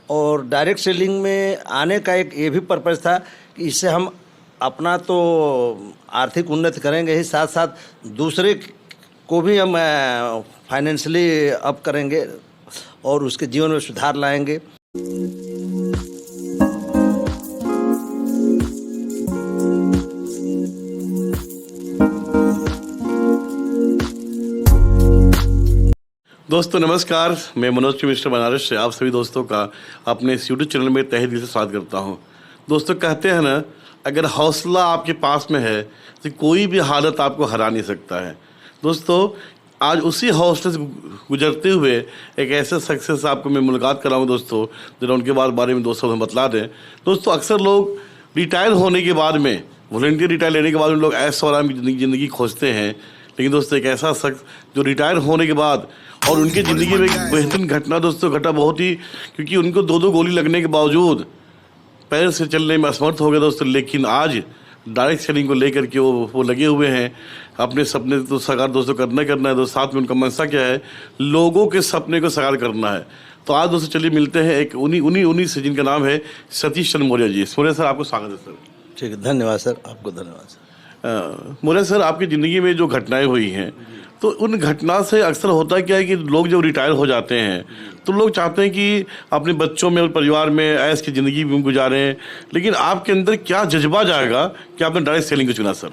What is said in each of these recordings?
और direct selling में आने का एक ये भी पर्पज़ था कि इससे हम अपना तो आर्थिक उन्नति करेंगे ही, साथ साथ दूसरे को भी हम फाइनेंशियली अप करेंगे और उसके जीवन में सुधार लाएंगे। दोस्तों नमस्कार, मैं मनोज मिश्र बनारस से आप सभी दोस्तों का अपने इस यूट्यूब चैनल में तहे दिल से स्वागत करता हूं। दोस्तों कहते हैं ना, अगर हौसला आपके पास में है तो कोई भी हालत आपको हरा नहीं सकता है। दोस्तों आज उसी हौसले से गुजरते हुए एक ऐसे सक्सेस से आपको मैं मुलाकात कराऊंगा दोस्तों, जरा उनके बारे में दोस्तों हमें बतला दें। दोस्तों अक्सर लोग रिटायर होने के बाद में, वॉलंटियर रिटायर लेने के बाद में लोग ऐश और आराम की ज़िंदगी खोजते हैं, लेकिन दोस्तों एक ऐसा शख्स जो रिटायर होने के बाद और उनकी ज़िंदगी में एक बेहतरीन घटना दोस्तों घटा बहुत ही, क्योंकि उनको दो गोली लगने के बावजूद पैर से चलने में असमर्थ हो गए दोस्तों, लेकिन आज डायरेक्ट सेलिंग को लेकर के वो लगे हुए हैं। अपने सपने तो साकार दोस्तों करना है दोस्तों, साथ में उनका मंशा क्या है, लोगों के सपने को साकार करना है। तो आज दोस्तों चलिए मिलते हैं एक उन्हीं से जिनका नाम है सतीश चंद्र मौर्य जी। मौर्य सर आपको स्वागत है सर। ठीक है, धन्यवाद सर, आपको धन्यवाद सर। मौर्य सर आपकी ज़िंदगी में जो घटनाएं हुई हैं, तो उन घटना से अक्सर होता क्या है कि लोग जब रिटायर हो जाते हैं तो लोग चाहते हैं कि अपने बच्चों में और परिवार में ऐश की ज़िंदगी भी गुजारें, लेकिन आपके अंदर क्या जज्बा जाएगा कि आपने डायरेक्ट सेलिंग को चुना सर?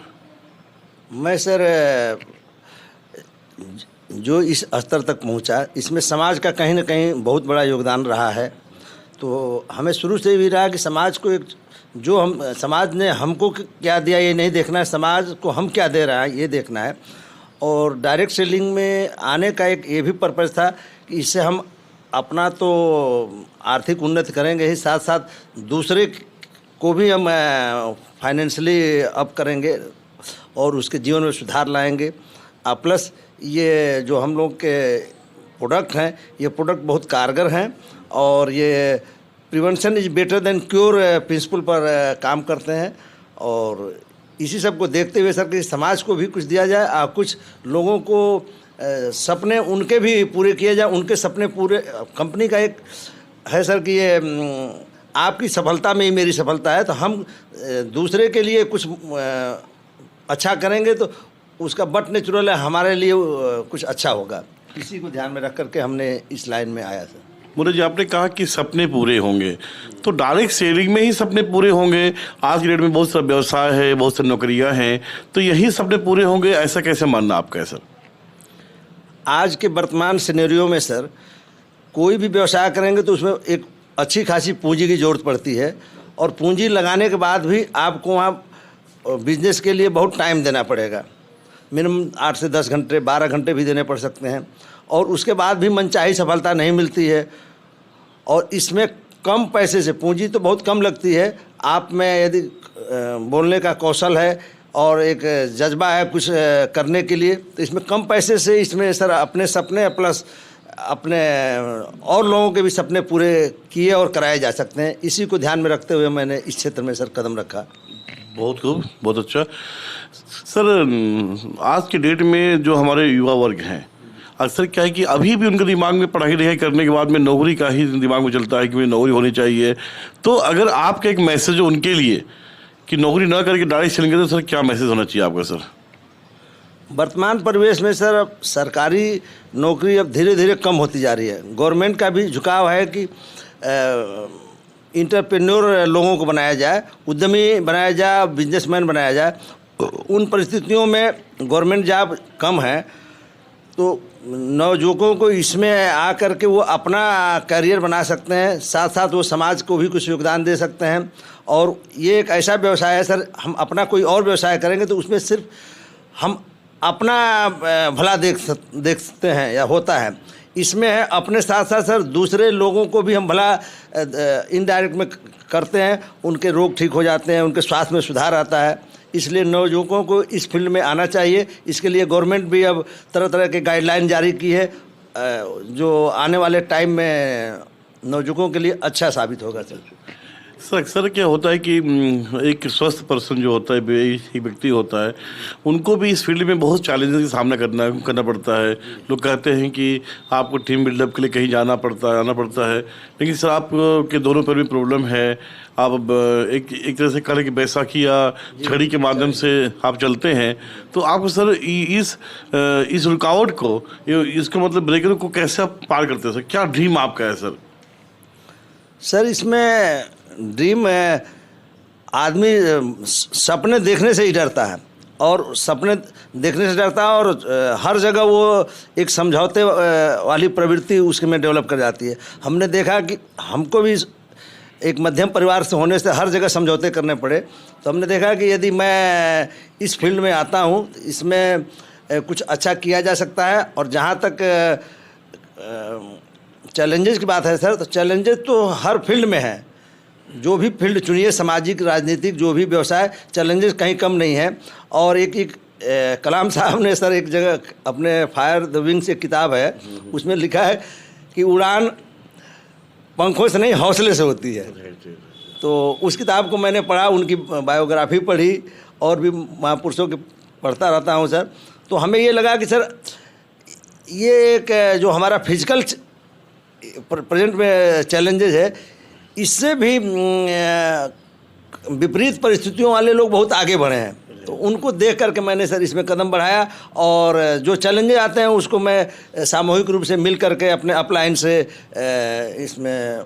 मैं सर जो इस स्तर तक पहुंचा, इसमें समाज का कहीं ना कहीं बहुत बड़ा योगदान रहा है। तो हमें शुरू से भी रहा कि समाज को समाज ने हमको क्या दिया ये नहीं देखना है, समाज को हम क्या दे रहा है ये देखना है। और डायरेक्ट सेलिंग में आने का एक ये भी पर्पज़ था कि इससे हम अपना तो आर्थिक उन्नति करेंगे ही, साथ साथ दूसरे को भी हम फाइनेंशियली अप करेंगे और उसके जीवन में सुधार लाएंगे। प्लस ये जो हम लोग के प्रोडक्ट हैं, ये प्रोडक्ट बहुत कारगर हैं और ये prevention is better than cure principle पर काम करते हैं। और इसी सब को देखते हुए सर कि समाज को भी कुछ दिया जाए और कुछ लोगों को सपने उनके भी पूरे किए जाए, उनके सपने पूरे। कंपनी का एक है सर कि ये आपकी सफलता में ही मेरी सफलता है, तो हम दूसरे के लिए कुछ अच्छा करेंगे तो उसका बट नेचुरल है, हमारे लिए कुछ अच्छा होगा। इसी को ध्यान में रख करके हमने इस लाइन में आया सर। मुझे जी आपने कहा कि सपने पूरे होंगे, तो डायरेक्ट सेलिंग में ही सपने पूरे होंगे? आज की डेट में बहुत सारा व्यवसाय है, बहुत सारी नौकरियां हैं, तो यही सपने पूरे होंगे, ऐसा कैसे मानना आपका है सर? आज के वर्तमान सिनेरियो में सर कोई भी व्यवसाय करेंगे तो उसमें एक अच्छी खासी पूंजी की ज़रूरत पड़ती है, और पूंजी लगाने के बाद भी आपको वहाँ बिजनेस के लिए बहुत टाइम देना पड़ेगा। मिनिमम 8 से 10 घंटे 12 घंटे भी देने पड़ सकते हैं, और उसके बाद भी मनचाही सफलता नहीं मिलती है। और इसमें कम पैसे से, पूंजी तो बहुत कम लगती है, आप में यदि बोलने का कौशल है और एक जज्बा है कुछ करने के लिए, तो इसमें कम पैसे से इसमें सर अपने सपने प्लस अपने और लोगों के भी सपने पूरे किए और कराए जा सकते हैं। इसी को ध्यान में रखते हुए मैंने इस क्षेत्र में सर कदम रखा। बहुत खूब, बहुत अच्छा सर। आज की डेट में जो हमारे युवा वर्ग हैं, अक्सर क्या है कि अभी भी उनके दिमाग में पढ़ाई लिखाई करने के बाद में नौकरी का ही दिमाग में चलता है कि मुझे नौकरी होनी चाहिए। तो अगर आपका एक मैसेज हो उनके लिए कि नौकरी ना करके डायरेक्ट सेलिंग करें, तो सर क्या मैसेज होना चाहिए आपका सर? वर्तमान परिवेश में सर अब सरकारी नौकरी अब धीरे धीरे कम होती जा रही है। गवर्नमेंट का भी झुकाव है कि इंटरप्रेन्योर लोगों को बनाया जाए, उद्यमी बनाया जाए, बिजनेसमैन बनाया जाए। उन परिस्थितियों में गवर्नमेंट जॉब कम है, तो नवयुवकों को इसमें आकर के वो अपना करियर बना सकते हैं, साथ साथ वो समाज को भी कुछ योगदान दे सकते हैं। और ये एक ऐसा व्यवसाय है सर, हम अपना कोई और व्यवसाय करेंगे तो उसमें सिर्फ हम अपना भला देख सकते हैं या होता है। इसमें है अपने साथ साथ सर दूसरे लोगों को भी हम भला इनडायरेक्ट में करते हैं, उनके रोग ठीक हो जाते हैं, उनके स्वास्थ्य में सुधार आता है। इसलिए नवयुवकों को इस फील्ड में आना चाहिए। इसके लिए गवर्नमेंट भी अब तरह तरह के गाइडलाइन जारी की है, जो आने वाले टाइम में नवयुवकों के लिए अच्छा साबित होगा सर। सर अक्सर क्या होता है कि एक स्वस्थ पर्सन जो होता है, एक व्यक्ति होता है, उनको भी इस फील्ड में बहुत चैलेंजेस का सामना करना पड़ता है। लोग कहते हैं कि आपको टीम बिल्डअप के लिए कहीं आना पड़ता है, लेकिन सर आप के दोनों पर भी प्रॉब्लम है। आप अब एक तरह से कह कि बैसाखी या छड़ी के माध्यम से आप चलते हैं, तो आपको सर इस रुकावट को, इसको मतलब ब्रेकर को कैसे आप पार करते हैं सर? क्या ड्रीम आपका है सर? सर इसमें ड्रीम आदमी सपने देखने से ही डरता है, और सपने देखने से डरता है, और हर जगह वो एक समझौते वाली प्रवृत्ति उसके में डेवलप कर जाती है। हमने देखा कि हमको भी एक मध्यम परिवार से होने से हर जगह समझौते करने पड़े, तो हमने देखा कि यदि मैं इस फील्ड में आता हूँ, इसमें कुछ अच्छा किया जा सकता है। और जहाँ तक चैलेंजेस की बात है सर, तो चैलेंजेस तो हर फील्ड में है। जो भी फील्ड चुनिए, सामाजिक, राजनीतिक, जो भी व्यवसाय, चैलेंजेस कहीं कम नहीं है। और एक कलाम साहब ने सर एक जगह अपने फायर द विंग्स एक किताब है, उसमें लिखा है कि उड़ान पंखों से नहीं हौसले से होती है। तो उस किताब को मैंने पढ़ा, उनकी बायोग्राफी पढ़ी, और भी महापुरुषों के पढ़ता रहता हूँ सर। तो हमें ये लगा कि सर ये एक जो हमारा फिजिकल प्रेजेंट में चैलेंजेस है, इससे भी विपरीत परिस्थितियों वाले लोग बहुत आगे बढ़े हैं। तो उनको देख करके मैंने सर इसमें कदम बढ़ाया, और जो चैलेंजेस आते हैं उसको मैं सामूहिक रूप से मिल करके अपने अपलाइन से इसमें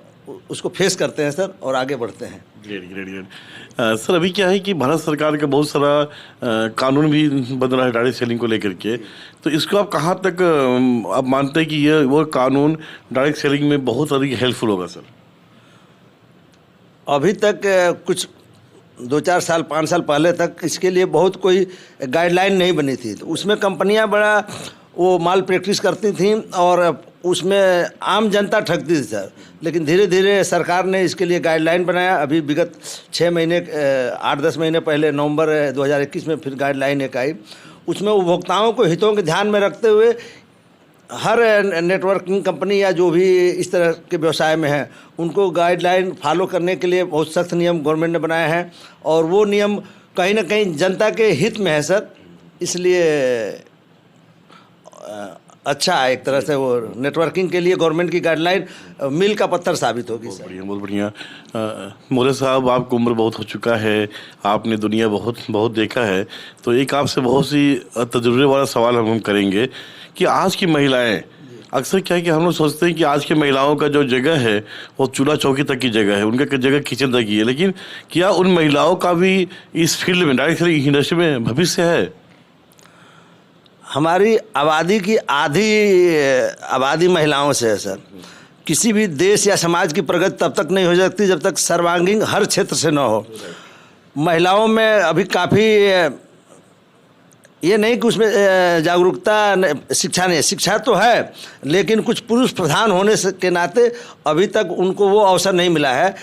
उसको फेस करते हैं सर, और आगे बढ़ते हैं। ग्रेट। सर अभी क्या है कि भारत सरकार का बहुत सारा कानून भी बन रहा है डायरेक्ट सेलिंग को लेकर के, तो इसको आप कहाँ तक आप मानते हैं कि ये वो कानून डायरेक्ट सेलिंग में बहुत अधिक हेल्पफुल होगा सर? अभी तक कुछ 2-4 साल 5 साल पहले तक इसके लिए बहुत कोई गाइडलाइन नहीं बनी थी, तो उसमें कंपनियां बड़ा वो माल प्रैक्टिस करती थीं, और उसमें आम जनता ठगती थी सर। लेकिन धीरे धीरे सरकार ने इसके लिए गाइडलाइन बनाया। अभी विगत 6 महीने 8-10 महीने पहले नवंबर 2021 में फिर गाइडलाइन एक आई। उसमें उपभोक्ताओं को हितों के ध्यान में रखते हुए हर नेटवर्किंग कंपनी या जो भी इस तरह के व्यवसाय में है, उनको गाइडलाइन फॉलो करने के लिए बहुत सख्त नियम गवर्नमेंट ने बनाए हैं, और वो नियम कहीं ना कहीं जनता के हित में है सर। इसलिए अच्छा है, एक तरह से वो नेटवर्किंग के लिए गवर्नमेंट की गाइडलाइन मील का पत्थर साबित होगी सर। बढ़िया, बहुत बढ़िया। मोरे साहब, आपको उम्र बहुत हो चुका है, आपने दुनिया बहुत देखा है, तो एक आपसे बहुत सी तजुर्बे वाला सवाल हम करेंगे कि आज की महिलाएं, अक्सर क्या है कि हम लोग सोचते हैं कि आज की महिलाओं का जो जगह है वो चूल्हा चौकी तक की जगह है, उनका जगह किचन तक की है, लेकिन क्या उन महिलाओं का भी इस फील्ड में, डायरेक्ट इंडस्ट्री में भविष्य है? हमारी आबादी की आधी आबादी महिलाओं से है सर। किसी भी देश या समाज की प्रगति तब तक नहीं हो सकती जब तक सर्वांगीण हर क्षेत्र से न हो। महिलाओं में अभी काफ़ी ये नहीं कि उसमें जागरूकता, शिक्षा नहीं है, शिक्षा तो है, लेकिन कुछ पुरुष प्रधान होने के नाते अभी तक उनको वो अवसर नहीं मिला है।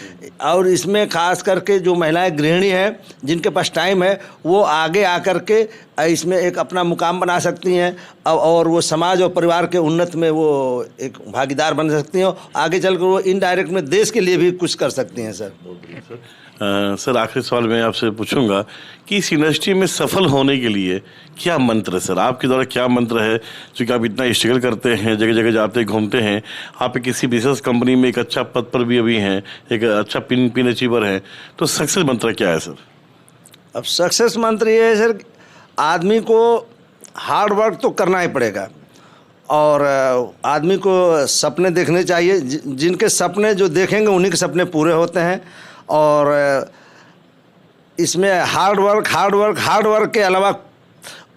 और इसमें खास करके जो महिलाएं गृहिणी हैं, जिनके पास टाइम है, वो आगे आकर के इसमें एक अपना मुकाम बना सकती हैं, और वो समाज और परिवार के उन्नति में वो एक भागीदार बन सकती हैं। आगे चलकर वो इनडायरेक्ट में देश के लिए भी कुछ कर सकती हैं सर। सर आखिरी सवाल मैं आपसे पूछूंगा कि इस इंडस्ट्री में सफल होने के लिए क्या मंत्र है सर? आपके द्वारा क्या मंत्र है, क्योंकि आप इतना स्ट्रगल करते हैं, जगह जगह जाते घूमते हैं, आप किसी बिजनेस कंपनी में एक अच्छा पद पर भी अभी हैं, एक अच्छा पिन अचीवर हैं, तो सक्सेस मंत्र क्या है सर? अब सक्सेस मंत्र ये है सर, आदमी को हार्ड वर्क तो करना ही पड़ेगा, और आदमी को सपने देखने चाहिए। जिनके सपने जो देखेंगे उन्हीं के सपने पूरे होते हैं। और इसमें हार्ड वर्क के अलावा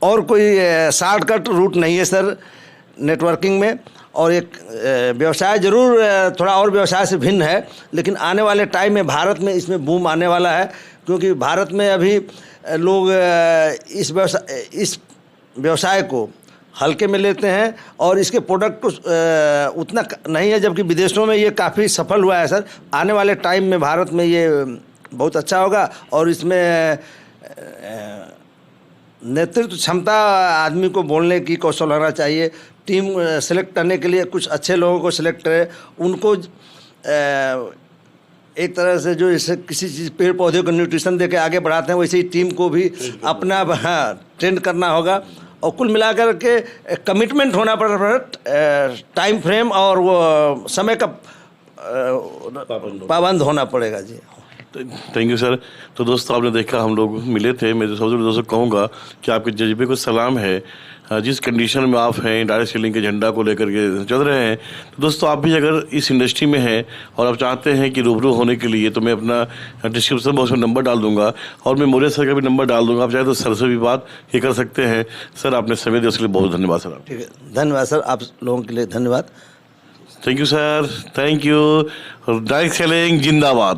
और कोई शॉर्टकट रूट नहीं है सर नेटवर्किंग में। और एक व्यवसाय ज़रूर थोड़ा और व्यवसाय से भिन्न है, लेकिन आने वाले टाइम में भारत में इसमें बूम आने वाला है, क्योंकि भारत में अभी लोग इस व्यवसाय को हल्के में लेते हैं, और इसके प्रोडक्ट को उतना नहीं है, जबकि विदेशों में ये काफ़ी सफल हुआ है सर। आने वाले टाइम में भारत में ये बहुत अच्छा होगा, और इसमें नेतृत्व क्षमता, आदमी को बोलने की कौशल होना चाहिए। टीम सेलेक्ट करने के लिए कुछ अच्छे लोगों को सेलेक्ट करें, उनको एक तरह से जो जैसे किसी चीज़ पेड़ पौधे को न्यूट्रिशन दे के आगे बढ़ाते हैं, वैसे ही टीम को भी अपना ट्रेंड करना होगा। और कुल मिलाकर के कमिटमेंट होना पड़ेगा, टाइम फ्रेम और वो समय का पाबंद होना पड़ेगा जी। Thank you sir. तो दोस्तों आपने देखा हम लोग मिले थे। मैं सबसे पहले दोस्तों कहूँगा कि आपके जज्बे को सलाम है। जिस कंडीशन में आप हैं, डायरेक्ट सेलिंग के झंडा को लेकर के चल रहे हैं, तो दोस्तों आप भी अगर इस इंडस्ट्री में हैं और आप चाहते हैं कि रूबरू होने के लिए, तो मैं अपना डिस्क्रिप्शन बॉक्स में नंबर डाल दूंगा और मैं मौर्य सर का भी नंबर डाल दूंगा। आप चाहे तो सर से भी बात ये कर सकते हैं। सर आपने समय दिया उसके लिए बहुत धन्यवाद सर। ठीक है, धन्यवाद सर, आप लोगों के लिए धन्यवाद। Thank you sir, thank you. Direct selling जिंदाबाद।